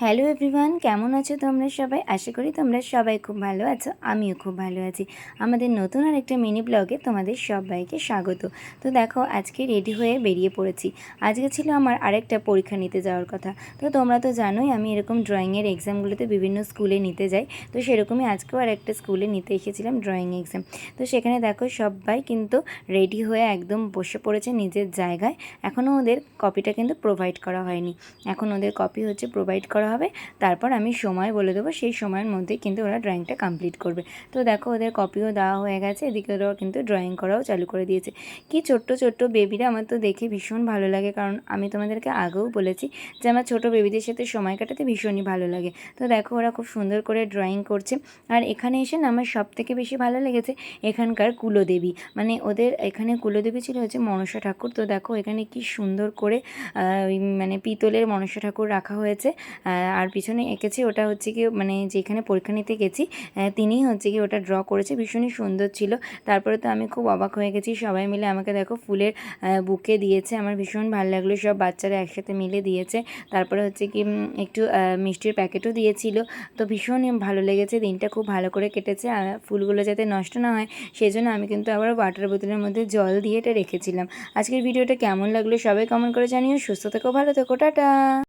Hello everyone, কেমন আছো তোমরা সবাই? আশা করি তোমরা সবাই খুব ভালো আছো। আমিও খুব ভালো আছি। আমাদের নতুন আরেকটা মিনি ব্লগে তোমাদের সবাইকে স্বাগত। তো দেখো, আজকে রেডি হয়ে বেরিয়ে পড়েছি। আজকে ছিল আমার আরেকটা পরীক্ষা নিতে যাওয়ার কথা। তো তোমরা তো জানোই আমি এরকম ড্রয়িংয়ের এক্সামগুলোতে বিভিন্ন স্কুলে নিতে যাই। তো সেরকমই আজকেও আর একটা স্কুলে নিতে এসেছিলাম ড্রয়িং এক্সাম। তো সেখানে দেখো সবাই কিন্তু রেডি হয়ে একদম বসে পড়েছে নিজের জায়গায়। এখনও ওদের কপিটা কিন্তু প্রোভাইড করা হয়নি। এখন ওদের কপি হচ্ছে প্রোভাইড করা হবে, তারপর আমি সময় বলে দেবো, সেই সময়ের মধ্যেই কিন্তু ওরা ড্রয়িংটা কমপ্লিট করবে। তো দেখো ওদের কপিও দেওয়া হয়ে গেছে, এদিকে ওরা কিন্তু ড্রয়িং করাও চালু করে দিয়েছে। কি ছোট্ট ছোট্ট বেবিরা, আমার তো দেখে ভীষণ ভালো লাগে, কারণ আমি তোমাদেরকে আগেও বলেছি যে আমার ছোটো বেবিদের সাথে সময় কাটাতে ভীষণই ভালো লাগে। তো দেখো ওরা খুব সুন্দর করে ড্রয়িং করছে। আর এখানে এসে না আমার সবথেকে বেশি ভালো লেগেছে এখানকার কুলদেবী, মানে ওদের এখানে কুলদেবী ছিল হচ্ছে মনসা ঠাকুর। তো দেখো এখানে কি সুন্দর করে মানে পিতলের মনসা ঠাকুর রাখা হয়েছে। আর পিছনে এঁকেছে, ওটা হচ্ছে কি মানে যেখানে পরীক্ষা নিতে গেছি তিনিই হচ্ছে কি ওটা ড্র করেছে, ভীষণই সুন্দর ছিল। তারপরে তো আমি খুব অবাক হয়ে গেছি, সবাই মিলে আমাকে দেখো ফুলের বুকে দিয়েছে, আমার ভীষণ ভালো লাগলো, সব বাচ্চারা একসাথে মিলে দিয়েছে। তারপরে হচ্ছে কি একটু মিষ্টির প্যাকেটও দিয়েছিল। তো ভীষণই ভালো লেগেছে, দিনটা খুব ভালো করে কেটেছে। আর ফুলগুলো যাতে নষ্ট না হয় সেই জন্য আমি কিন্তু আবার ওয়াটার বোতলের মধ্যে জল দিয়ে এটা রেখেছিলাম। আজকের ভিডিওটা কেমন লাগলো সবাই কমেন্ট করে জানিও। সুস্থ থেকো, ভালো থেকো, টাটা।